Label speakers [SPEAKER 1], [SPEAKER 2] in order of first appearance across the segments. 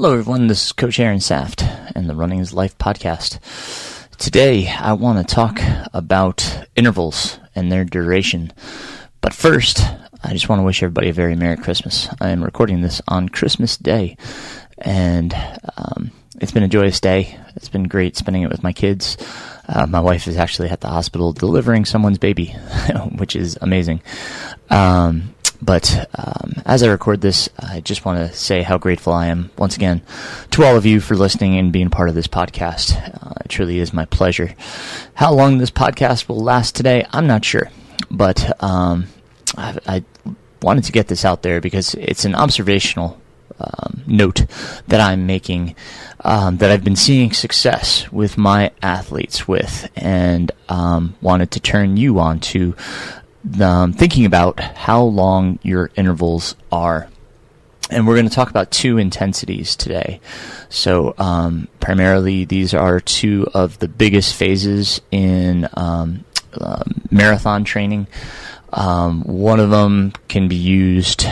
[SPEAKER 1] Hello everyone, this is Coach Aaron Saft and the Running is Life podcast. Today I want to talk about intervals and their duration. But first, I just want to wish everybody a very Merry Christmas. I am recording this on Christmas Day, and it's been a joyous day. It's been great spending it with my kids. My wife is actually at the hospital delivering someone's baby, which is amazing. But as I record this, I just want to say how grateful I am once again to all of you for listening and being part of this podcast. It truly is my pleasure. How long this podcast will last today, I'm not sure. But I wanted to get this out there because it's an observational note that I'm making that I've been seeing success with my athletes with, and wanted to turn you on to thinking about how long your intervals are. And we're going to talk about two intensities today. So primarily these are two of the biggest phases in marathon training. One of them can be used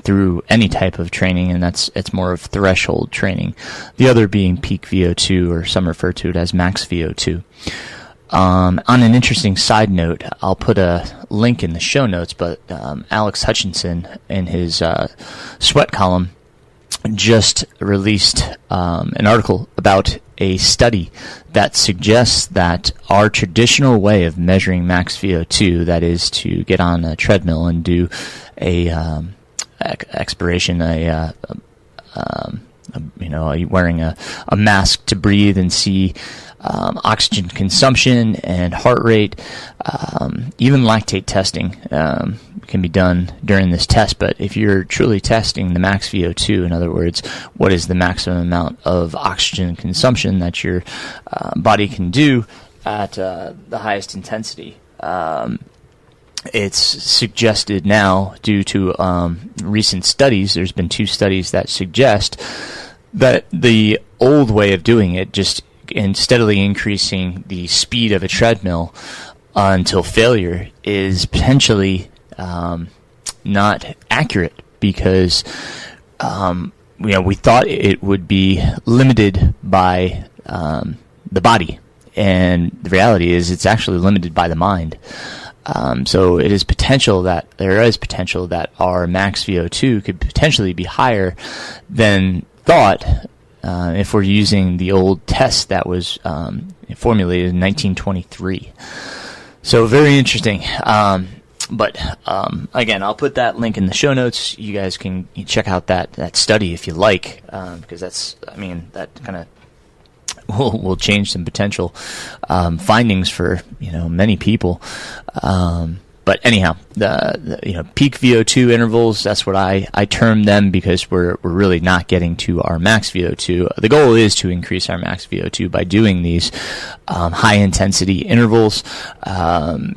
[SPEAKER 1] through any type of training, and it's more of threshold training. The other being peak VO2, or some refer to it as max VO2. On an interesting side note, I'll put a link in the show notes, but Alex Hutchinson in his sweat column just released an article about a study that suggests that our traditional way of measuring max VO2, that is to get on a treadmill and do a expiration, wearing a mask to breathe and see oxygen consumption and heart rate, even lactate testing can be done during this test. But if you're truly testing the max VO2, in other words, what is the maximum amount of oxygen consumption that your body can do at the highest intensity, it's suggested now, due to recent studies, there's been two studies that suggest that the old way of doing it, just in steadily increasing the speed of a treadmill until failure, is potentially not accurate, because we thought it would be limited by the body, and the reality is it's actually limited by the mind. So there is potential that our max VO2 could potentially be higher than thought if we're using the old test that was formulated in 1923. So very interesting. But again, I'll put that link in the show notes. You guys can check out that study if you like, because that kind of will change some potential findings for many people. But anyhow, the peak VO2 intervals, that's what I term them, because we're really not getting to our max VO2. The goal is to increase our max VO2 by doing these high intensity intervals.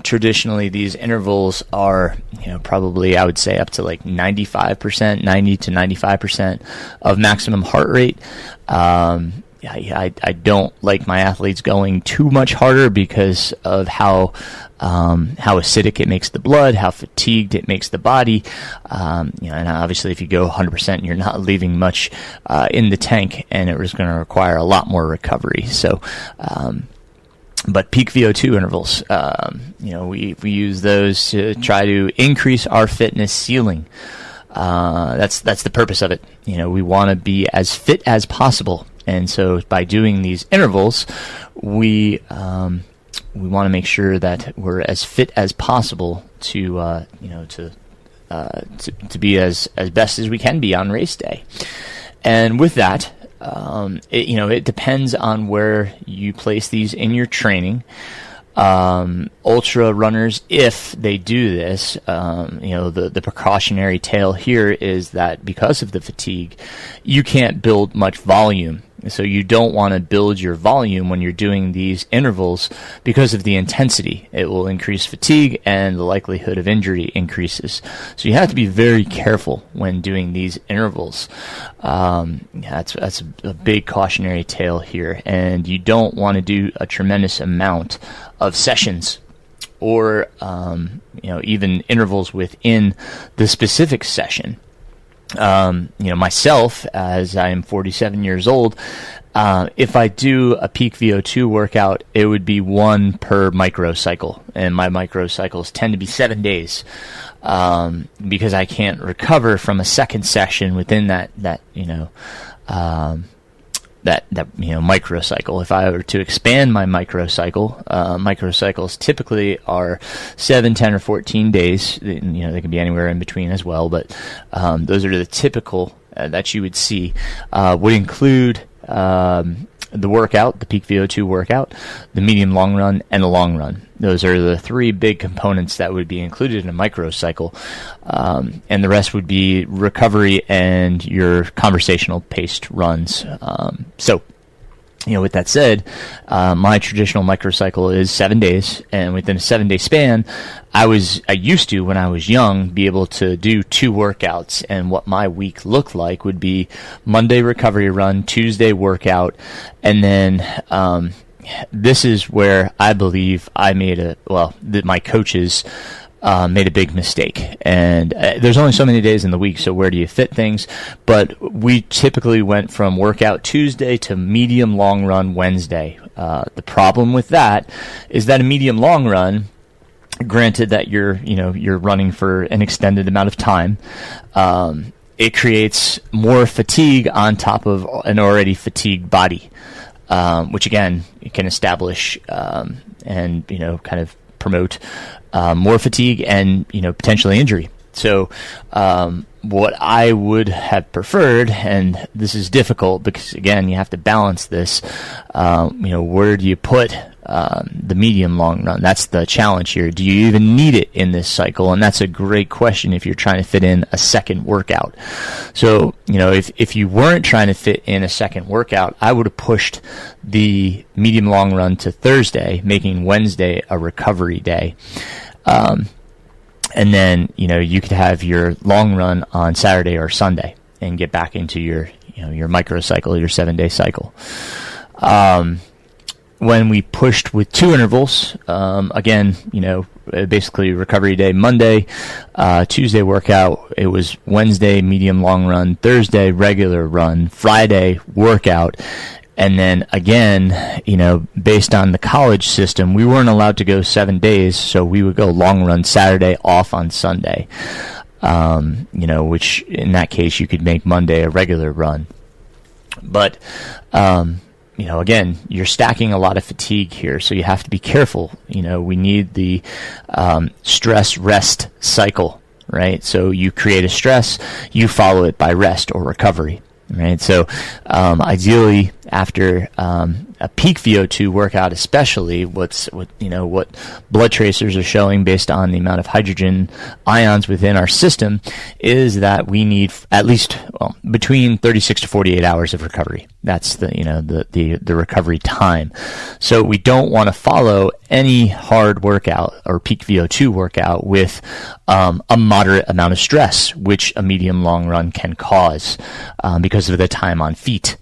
[SPEAKER 1] Traditionally, these intervals are probably, I would say, up to like 95%, 90 to 95% of maximum heart rate. I don't like my athletes going too much harder because of how acidic it makes the blood, how fatigued it makes the body. And obviously if you go 100%, you're not leaving much in the tank, and it was going to require a lot more recovery. So, but peak VO2 intervals, we use those to try to increase our fitness ceiling. That's the purpose of it. We want to be as fit as possible. And so by doing these intervals, we want to make sure that we're as fit as possible to be as best as we can be on race day. And with that, it depends on where you place these in your training. Ultra runners, if they do this, the precautionary tale here is that because of the fatigue, you can't build much volume. So you don't want to build your volume when you're doing these intervals because of the intensity. It will increase fatigue, and the likelihood of injury increases. So you have to be very careful when doing these intervals. That's a big cautionary tale here, and you don't want to do a tremendous amount of sessions or even intervals within the specific session. Myself, as I am 47 years old, if I do a peak VO2 workout, it would be one per microcycle, and my microcycles tend to be 7 days, because I can't recover from a second session within that microcycle. If I were to expand my microcycles typically are 7, 10, or 14 days. They can be anywhere in between as well, but those are the typical that you would see. Would include the workout, the peak VO2 workout, the medium long run, and the long run. Those are the three big components that would be included in a microcycle, and the rest would be recovery and your conversational paced runs. With that said, my traditional microcycle is 7 days, and within a 7-day span, I used to, when I was young, be able to do 2 workouts, and what my week looked like would be Monday recovery run, Tuesday workout, and then this is where I believe my coaches made a big mistake. And there's only so many days in the week, so where do you fit things? But we typically went from workout Tuesday to medium long run Wednesday. The problem with that is that a medium long run, granted that you're running for an extended amount of time, it creates more fatigue on top of an already fatigued body, which again, it can establish and kind of promote more fatigue and potentially injury. So what I would have preferred, and this is difficult because again you have to balance this, where do you put the medium long run? That's the challenge here. Do you even need it in this cycle? And that's a great question if you're trying to fit in a second workout. So if you weren't trying to fit in a second workout, I would have pushed the medium long run to Thursday, making Wednesday a recovery day. And then, you could have your long run on Saturday or Sunday and get back into your microcycle, your 7-day cycle. When we pushed with 2 intervals, again, basically recovery day Monday, Tuesday workout, it was Wednesday medium long run, Thursday regular run, Friday workout. And then again, based on the college system, we weren't allowed to go 7 days, so we would go long run Saturday, off on Sunday. Which in that case you could make Monday a regular run. But again, you're stacking a lot of fatigue here, so you have to be careful. We need the stress rest cycle, right? So you create a stress, you follow it by rest or recovery. Right, so ideally, after a peak VO2 workout, especially, what blood tracers are showing based on the amount of hydrogen ions within our system is that we need at least between 36 to 48 hours of recovery. That's the recovery time. So we don't want to follow any hard workout or peak VO2 workout with a moderate amount of stress, which a medium long run can cause because of the time on feet.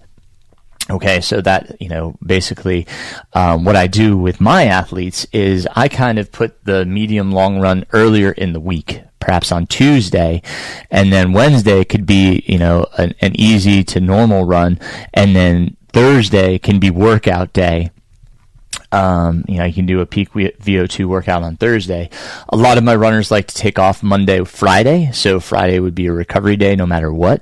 [SPEAKER 1] Okay, so that, basically what I do with my athletes is I kind of put the medium long run earlier in the week, perhaps on Tuesday, and then Wednesday could be, an easy to normal run, and then Thursday can be workout day. You can do a peak VO2 workout on Thursday. A lot of my runners like to take off Monday, Friday, so Friday would be a recovery day no matter what.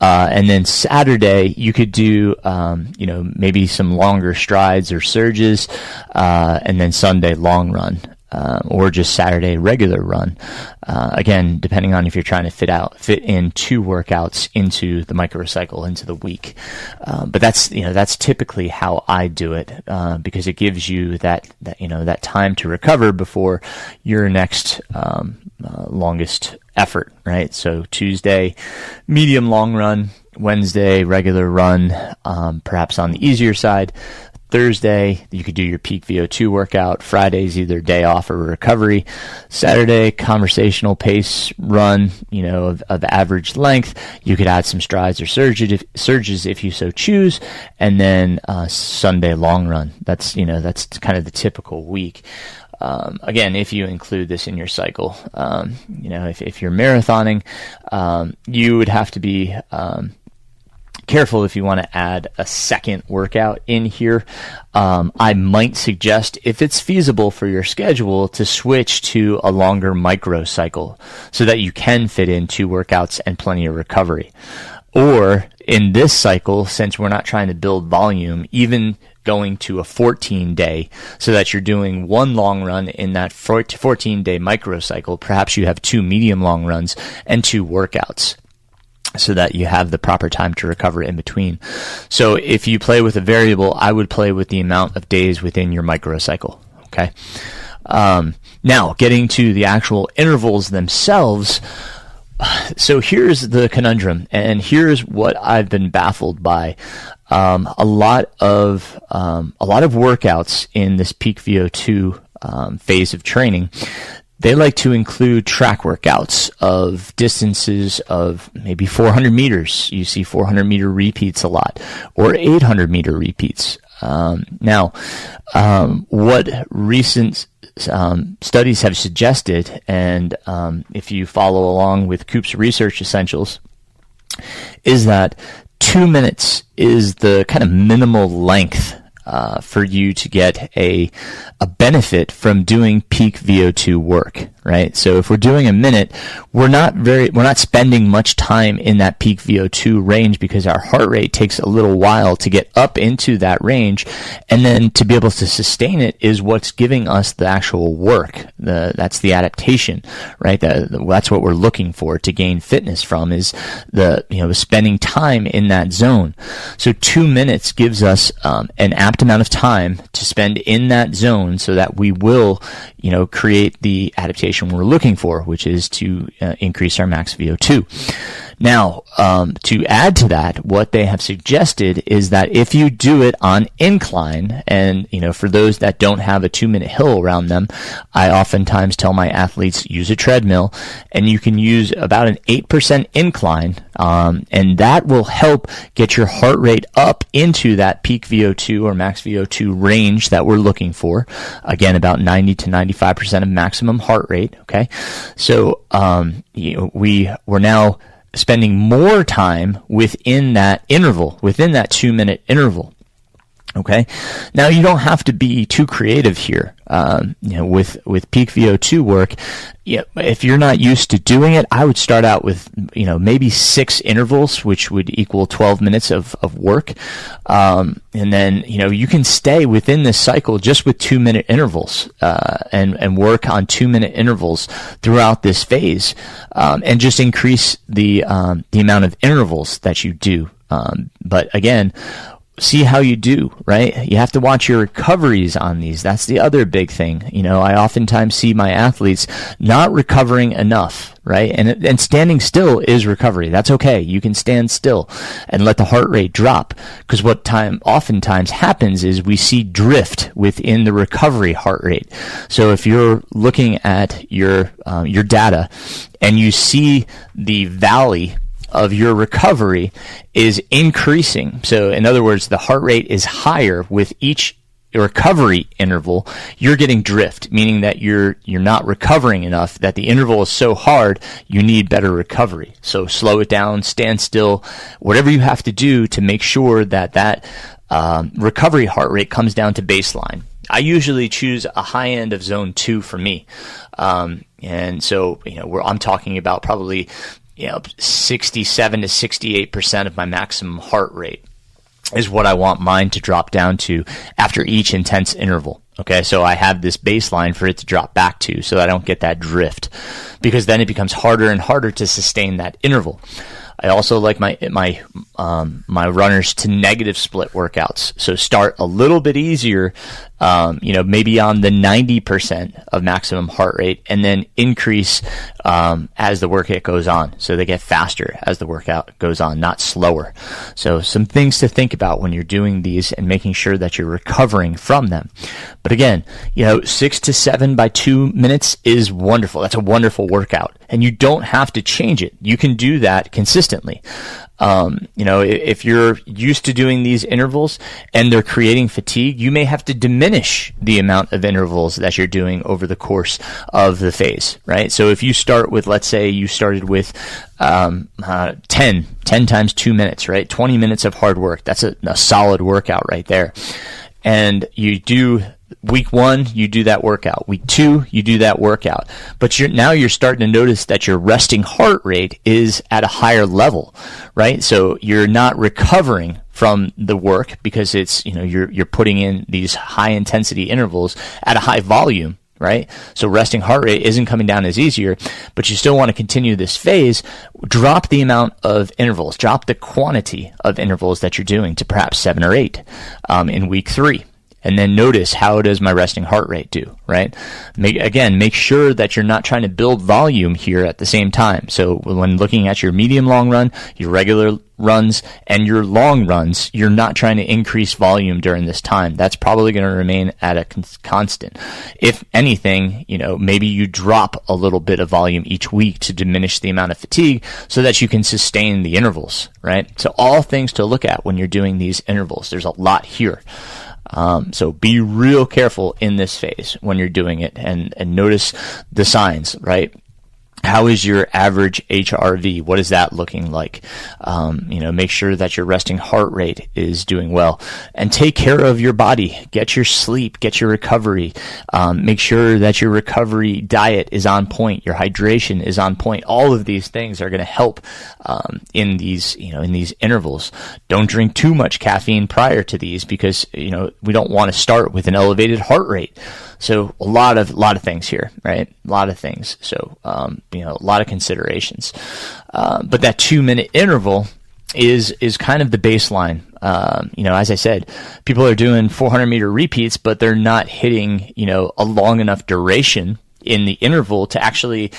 [SPEAKER 1] And then Saturday, you could do, maybe some longer strides or surges, and then Sunday long run. Or just Saturday regular run. Again, depending on if you're trying to fit in 2 workouts into the microcycle, into the week. But that's typically how I do it, because it gives you that time to recover before your next longest effort, right? So Tuesday, medium long run, Wednesday, regular run, perhaps on the easier side. Thursday, you could do your peak VO2 workout. Friday's either day off or recovery. Saturday, conversational pace run, of average length. You could add some strides or surges if you so choose. And then Sunday long run. That's kind of the typical week. again, if you include this in your cycle, if you're marathoning, you would have to be careful if you want to add a second workout in here. I might suggest, if it's feasible for your schedule, to switch to a longer micro cycle so that you can fit in 2 workouts and plenty of recovery. Or in this cycle, since we're not trying to build volume, even going to a 14-day so that you're doing 1 long run in that 14-day micro cycle. Perhaps you have 2 medium long runs and 2 workouts, so that you have the proper time to recover in between. So if you play with a variable, I would play with the amount of days within your microcycle. Okay. Now getting to the actual intervals themselves. So here's the conundrum, and here's what I've been baffled by. A lot of workouts in this peak VO2 phase of training, they like to include track workouts of distances of maybe 400 meters. You see 400 meter repeats a lot, or 800 meter repeats. Now, what recent studies have suggested, and if you follow along with Coop's Research Essentials, is that 2 minutes is the kind of minimal length for you to get a benefit from doing peak VO2 work, right? So if we're doing a minute, we're not spending much time in that peak VO2 range because our heart rate takes a little while to get up into that range, and then to be able to sustain it is what's giving us the actual work. That's the adaptation, right? That's what we're looking for to gain fitness from, is the spending time in that zone. So 2 minutes gives us an apt amount of time to spend in that zone so that we will, create the adaptation we're looking for, which is to increase our max VO2. Now, to add to that, what they have suggested is that if you do it on incline, and, for those that don't have a 2-minute hill around them, I oftentimes tell my athletes use a treadmill, and you can use about an 8% incline, and that will help get your heart rate up into that peak VO2 or max VO2 range that we're looking for. Again, about 90 to 95% of maximum heart rate. Okay. So, we're now spending more time within that interval, within that 2-minute interval. Okay. Now you don't have to be too creative here. With peak VO2 work, if you're not used to doing it, I would start out with, maybe 6 intervals, which would equal 12 minutes of work. And then, you can stay within this cycle just with 2-minute intervals, and work on 2-minute intervals throughout this phase, and just increase the amount of intervals that you do. But again, see how you do, right? You have to watch your recoveries on these. That's the other big thing. I oftentimes see my athletes not recovering enough, right? And standing still is recovery. That's okay. You can stand still and let the heart rate drop, because what oftentimes happens is we see drift within the recovery heart rate. So if you're looking at your data and you see the valley of your recovery is increasing. So in other words, the heart rate is higher with each recovery interval. You're getting drift, meaning that you're not recovering enough, that the interval is so hard, you need better recovery. So slow it down, stand still, whatever you have to do to make sure that recovery heart rate comes down to baseline. I usually choose a high end of zone 2 for me. And so, I'm talking about probably 67 to 68% of my maximum heart rate is what I want mine to drop down to after each intense interval. Okay, so I have this baseline for it to drop back to, so that I don't get that drift, because then it becomes harder and harder to sustain that interval. I also like my runners to negative split workouts. So start a little bit easier, maybe on the 90% of maximum heart rate, and then increase as the workout goes on. So they get faster as the workout goes on, not slower. So some things to think about when you're doing these and making sure that you're recovering from them. But again, 6 to 7 by 2 minutes is wonderful. That's a wonderful workout. And you don't have to change it. You can do that consistently consistently. If you're used to doing these intervals and they're creating fatigue, you may have to diminish the amount of intervals that you're doing over the course of the phase, right? So if you start with, let's say you started with 10 times 2 minutes, right? 20 minutes of hard work. That's a solid workout right there. And you do week 1, you do that workout. Week 2, you do that workout. But now you're starting to notice that your resting heart rate is at a higher level, right? So you're not recovering from the work because it's, you're putting in these high intensity intervals at a high volume, right? So resting heart rate isn't coming down as easier, but you still want to continue this phase. Drop the amount of intervals, drop the quantity of intervals that you're doing to perhaps 7 or 8 in week 3. And then notice, how does my resting heart rate do, right? Make sure that you're not trying to build volume here at the same time. So when looking at your medium long run, your regular runs, and your long runs, you're not trying to increase volume during this time. That's probably going to remain at a constant. If anything, maybe you drop a little bit of volume each week to diminish the amount of fatigue so that you can sustain the intervals, right? So all things to look at when you're doing these intervals. There's a lot here. So be real careful in this phase when you're doing it, and notice the signs, right? How is your average HRV? What is that looking like? Make sure that your resting heart rate is doing well, and take care of your body. Get your sleep, get your recovery. Make sure that your recovery diet is on point. Your hydration is on point. All of these things are going to help, in these intervals. Don't drink too much caffeine prior to these because, we don't want to start with an elevated heart rate. So a lot of things here, right? A lot of things. So, a lot of considerations. But that 2-minute interval is kind of the baseline. As I said, people are doing 400-meter repeats, but they're not hitting, a long enough duration in the interval to actually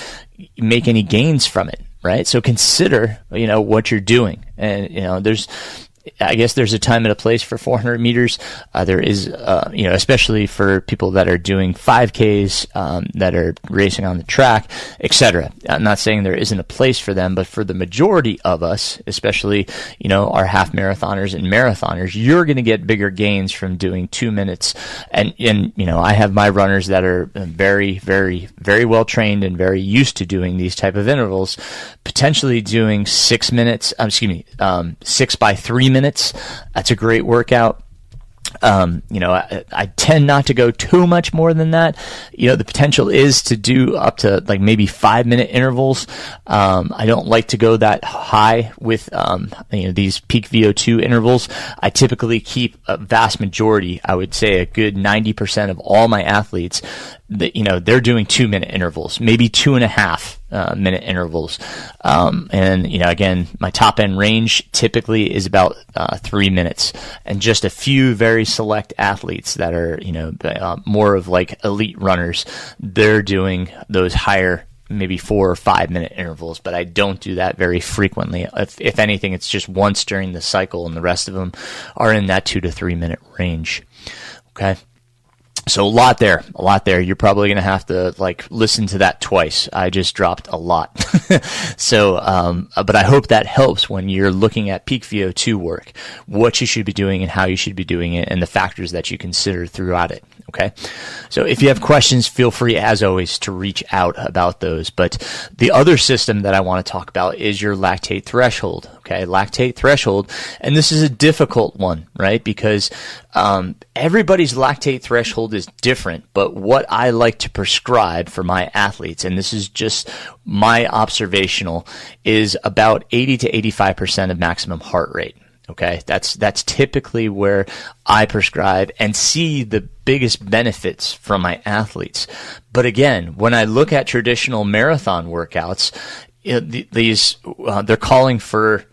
[SPEAKER 1] make any gains from it, right? So consider, what you're doing. And, I guess there's a time and a place for 400 meters. There is, especially for people that are doing 5Ks, that are racing on the track, etc. I'm not saying there isn't a place for them, but for the majority of us, especially, our half marathoners and marathoners, you're going to get bigger gains from doing 2 minutes. And I have my runners that are very, very, very well trained and very used to doing these type of intervals, potentially doing 6 minutes, 6 by 3 minutes. That's a great workout. I tend not to go too much more than that. The potential is to do up to like maybe 5-minute intervals. I don't like to go that high with, these peak VO2 intervals. I typically keep a vast majority, I would say a good 90% of all my athletes that, they're doing 2-minute intervals, maybe 2.5 minute intervals. Again, my top end range typically is about 3 minutes, and just a few very select athletes that are, more of like elite runners, they're doing those higher, maybe 4 or 5 minute intervals, but I don't do that very frequently. If anything, it's just once during the cycle, and the rest of them are in that 2 to 3 minute range. Okay. So a lot there. You're probably going to have to listen to that twice. I just dropped a lot. So, but I hope that helps when you're looking at peak VO2 work, what you should be doing and how you should be doing it, and the factors that you consider throughout it. Okay. So if you have questions, feel free as always to reach out about those. But the other system that I want to talk about is your lactate threshold. Okay. Lactate threshold. And this is a difficult one, right? Because, everybody's lactate threshold is different, but what I like to prescribe for my athletes, and this is just my observational, is about 80 to 85% of maximum heart rate. Okay, that's typically where I prescribe and see the biggest benefits from my athletes. But again, when I look at traditional marathon workouts, they're calling for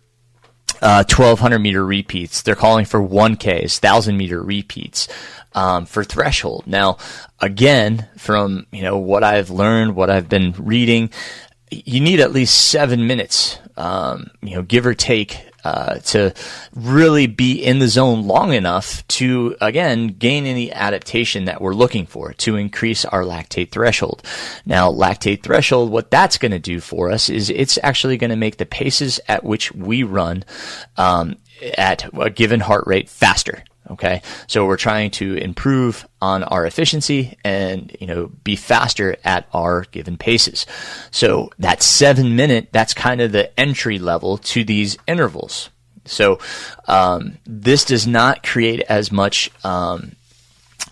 [SPEAKER 1] 1,200 meter repeats. They're calling for 1Ks, 1,000 meter repeats for threshold. Now, again, from what I've learned, what I've been reading, you need at least 7 minutes, give or take, to really be in the zone long enough to, again, gain any adaptation that we're looking for to increase our lactate threshold. Now, lactate threshold, what that's going to do for us is it's actually going to make the paces at which we run at a given heart rate faster. Okay, so we're trying to improve on our efficiency and, be faster at our given paces. So that 7 minute, that's kind of the entry level to these intervals. So this does not create as much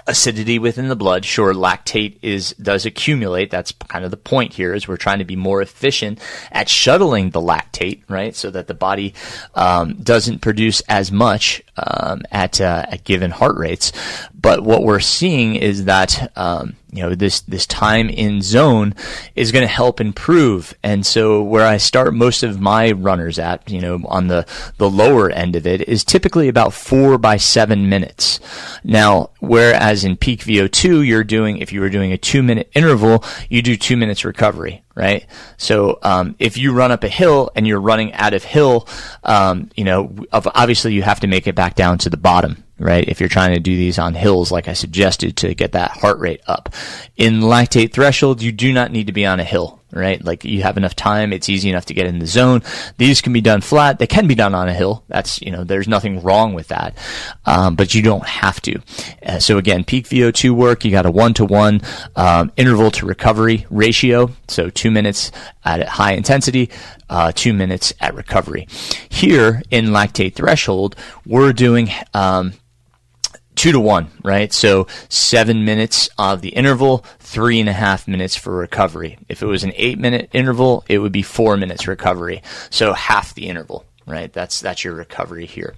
[SPEAKER 1] acidity within the blood. Sure, lactate does accumulate. That's kind of the point here, is we're trying to be more efficient at shuttling the lactate, right? So that the body doesn't produce as much at given heart rates. But what we're seeing is that this time in zone is going to help improve. And so where I start most of my runners at, on the lower end of it, is typically about 4 by 7 minutes. Now, whereas in peak VO2, if you were doing a 2-minute interval, you do 2 minutes recovery, right? So if you run up a hill and you're running out of hill, obviously you have to make it back down to the bottom, right? If you're trying to do these on hills, like I suggested, to get that heart rate up. In lactate threshold, you do not need to be on a hill, right? Like, you have enough time. It's easy enough to get in the zone. These can be done flat. They can be done on a hill. That's, there's nothing wrong with that. But you don't have to. So again, peak VO2 work, you got a 1-to-1 interval to recovery ratio. So 2 minutes at high intensity, 2 minutes at recovery. Here in lactate threshold, we're doing 2-to-1, right? So 7 minutes of the interval, 3.5 minutes for recovery. If it was an 8-minute interval, it would be 4 minutes recovery. So half the interval, right? That's your recovery here.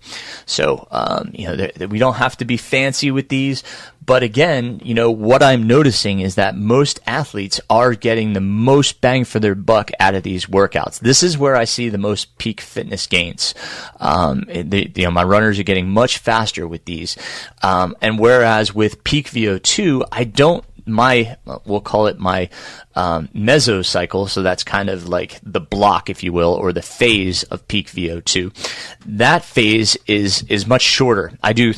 [SPEAKER 1] So, we don't have to be fancy with these. But again, what I'm noticing is that most athletes are getting the most bang for their buck out of these workouts. This is where I see the most peak fitness gains. My runners are getting much faster with these. And whereas with peak VO2, we'll call it my mesocycle, so that's kind of like the block, if you will, or the phase of peak VO2. That phase is much shorter. I do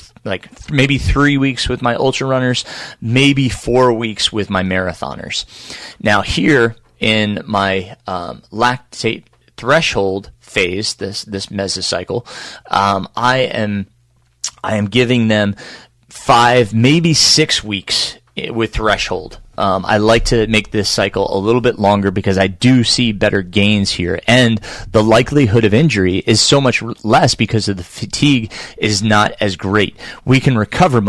[SPEAKER 1] maybe 3 weeks with my ultra runners, maybe 4 weeks with my marathoners. Now here in my lactate threshold phase, this mesocycle, I am giving them 5, maybe 6 weeks with threshold. I like to make this cycle a little bit longer because I do see better gains here, and the likelihood of injury is so much less because of the fatigue is not as great. We can recover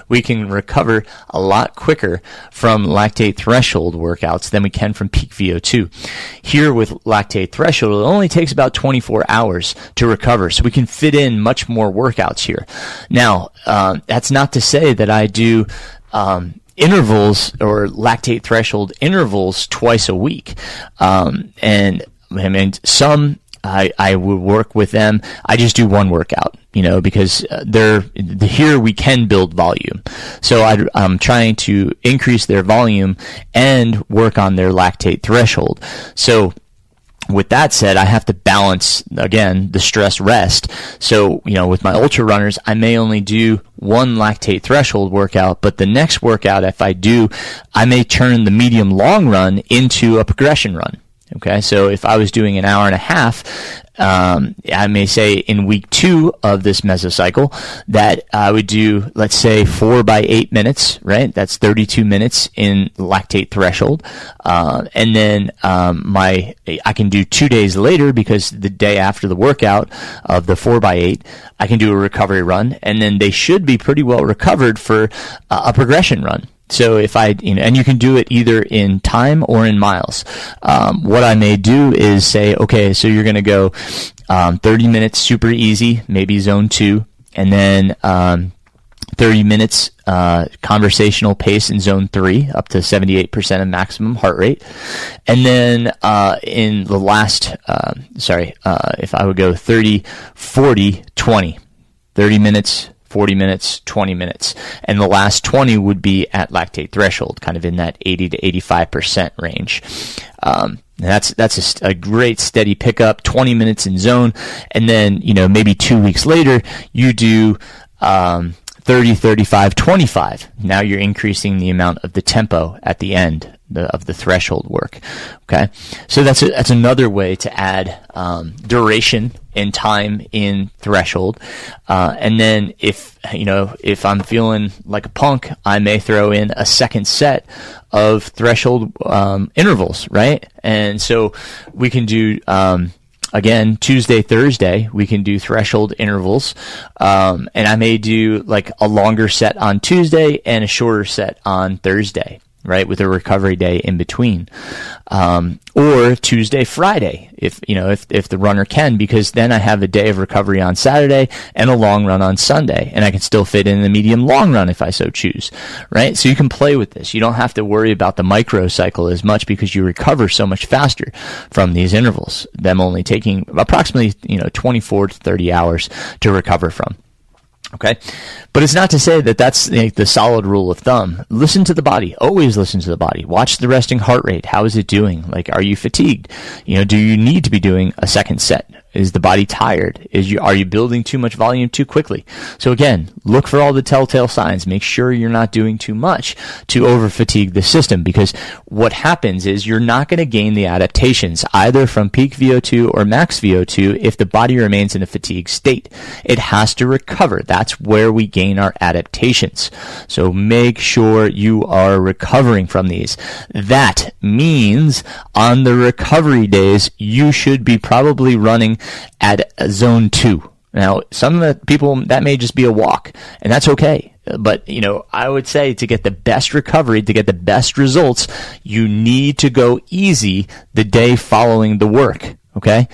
[SPEAKER 1] we can recover a lot quicker from lactate threshold workouts than we can from peak VO2. Here with lactate threshold, it only takes about 24 hours to recover, so we can fit in much more workouts here. Now, that's not to say that I do intervals or lactate threshold intervals twice a week. And I mean, some I would work with them. I just do one workout, because here we can build volume. So I'm trying to increase their volume and work on their lactate threshold. So with that said, I have to balance, again, the stress rest. So, with my ultra runners, I may only do one lactate threshold workout, but the next workout, if I do, I may turn the medium long run into a progression run. Okay, so if I was doing an hour and a half, I may say in week 2 of this mesocycle that I would do, let's say, 4 by 8 minutes, right? That's 32 minutes in lactate threshold. And then I can do 2 days later, because the day after the workout of the 4 by 8, I can do a recovery run, and then they should be pretty well recovered for a progression run. So if and you can do it either in time or in miles. What I may do is say, okay, so you're going to go 30 minutes super easy, maybe zone 2, and then 30 minutes conversational pace in zone 3, up to 78% of maximum heart rate. And then in the last, if I would go 30, 40, 20, 30 minutes, 40 minutes, 20 minutes. And the last 20 would be at lactate threshold, kind of in that 80 to 85% range. That's a great steady pickup, 20 minutes in zone. And then, maybe 2 weeks later, you do 30, 35, 25. Now you're increasing the amount of the tempo at the end of the threshold work. Okay, so that's another way to add duration and time in threshold. And then if I'm feeling like a punk, I may throw in a second set of threshold intervals, right? And so we can do again, Tuesday, Thursday, we can do threshold intervals. And I may do like a longer set on Tuesday and a shorter set on Thursday, right? With a recovery day in between. Or Tuesday, Friday, if the runner can, because then I have a day of recovery on Saturday and a long run on Sunday, and I can still fit in the medium long run if I so choose, right? So you can play with this. You don't have to worry about the micro cycle as much because you recover so much faster from these intervals, them only taking approximately, 24 to 30 hours to recover from. Okay, but it's not to say that that's the solid rule of thumb. Listen to the body. Always listen to the body. Watch the resting heart rate. How is it doing? Like, are you fatigued? Do you need to be doing a second set? Is the body tired? Are you building too much volume too quickly? So again, look for all the telltale signs. Make sure you're not doing too much to over fatigue the system, because what happens is you're not going to gain the adaptations either from peak VO2 or max VO2 if the body remains in a fatigue state. It has to recover. That's where we gain our adaptations. So make sure you are recovering from these. That means on the recovery days, you should be probably running at zone 2. Now, some of the people, that may just be a walk, and that's okay. But, I would say to get the best recovery, to get the best results, you need to go easy the day following the work, okay?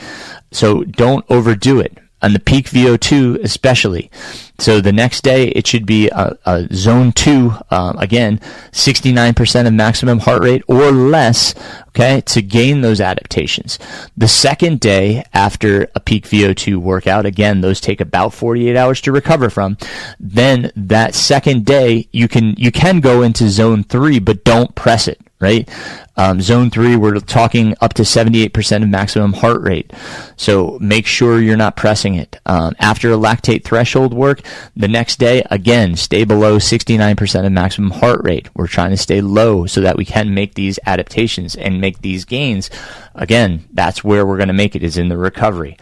[SPEAKER 1] So don't overdo it. On the peak VO2 especially. So the next day it should be a zone 2, again, 69% of maximum heart rate or less, okay, to gain those adaptations. The second day after a peak VO2 workout, again, those take about 48 hours to recover from. Then that second day you can go into zone 3, but don't press it. Right? Zone 3, we're talking up to 78% of maximum heart rate. So make sure you're not pressing it. After a lactate threshold work, the next day, again, stay below 69% of maximum heart rate. We're trying to stay low so that we can make these adaptations and make these gains. Again, that's where we're going to make it, is in the recovery.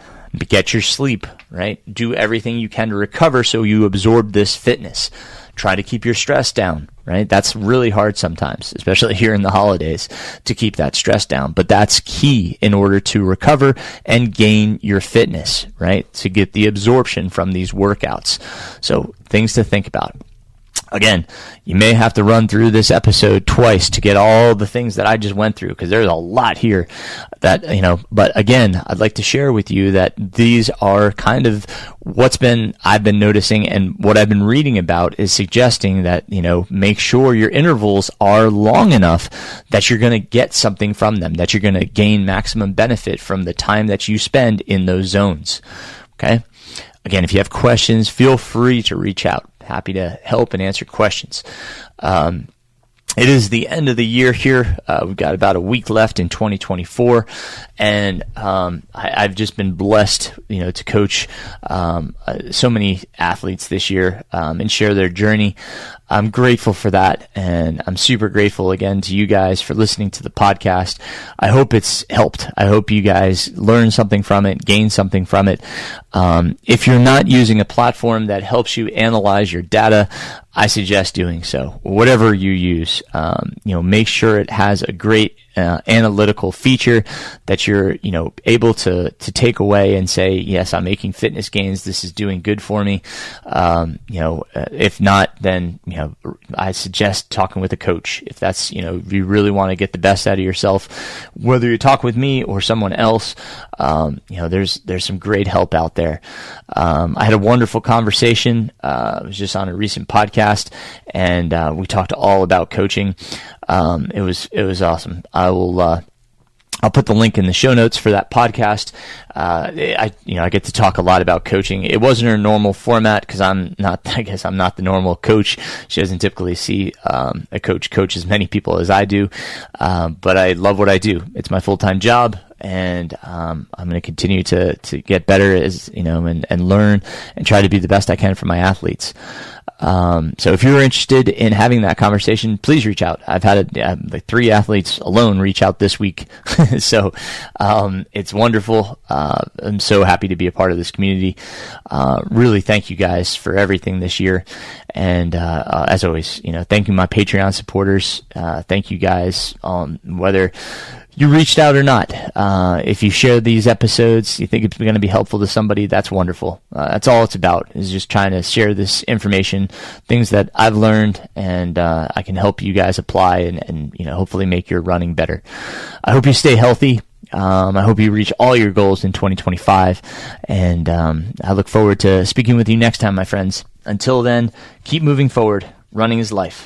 [SPEAKER 1] Get your sleep, right? Do everything you can to recover so you absorb this fitness. Try to keep your stress down, right? That's really hard sometimes, especially here in the holidays, to keep that stress down. But that's key in order to recover and gain your fitness, right? To get the absorption from these workouts. So things to think about. Again, you may have to run through this episode twice to get all the things that I just went through, because there's a lot here that, but again, I'd like to share with you that these are kind of I've been noticing, and what I've been reading about is suggesting that, make sure your intervals are long enough that you're going to get something from them, that you're going to gain maximum benefit from the time that you spend in those zones. Okay. Again, if you have questions, feel free to reach out. Happy to help and answer questions. It is the end of the year here. We've got about a week left in 2024, and I've just been blessed, to coach so many athletes this year and share their journey. I'm grateful for that, and I'm super grateful again to you guys for listening to the podcast. I hope it's helped. I hope you guys learn something from it, gain something from it. If you're not using a platform that helps you analyze your data, I suggest doing so. Whatever you use, make sure it has a great analytical feature that you're, able to take away and say, yes, I'm making fitness gains. This is doing good for me. If not, then, I suggest talking with a coach. If that's, if you really want to get the best out of yourself, whether you talk with me or someone else, there's some great help out there. I had a wonderful conversation. I was just on a recent podcast, and we talked all about coaching. It was awesome. I will I'll put the link in the show notes for that podcast. I get to talk a lot about coaching. It wasn't her normal format because I'm not the normal coach. She doesn't typically see a coach as many people as I do. But I love what I do. It's my full-time job. And I'm going to continue to get better and learn and try to be the best I can for my athletes. So if you're interested in having that conversation, please reach out. I've had like 3 athletes alone reach out this week. So it's wonderful. I'm so happy to be a part of this community. Really thank you guys for everything this year. And as always, thank you, my Patreon supporters. Thank you guys, whether you reached out or not. If you share these episodes, you think it's going to be helpful to somebody, that's wonderful. That's all it's about, is just trying to share this information, things that I've learned, and I can help you guys apply and hopefully make your running better. I hope you stay healthy. I hope you reach all your goals in 2025, and I look forward to speaking with you next time, my friends. Until then, keep moving forward. Running is life.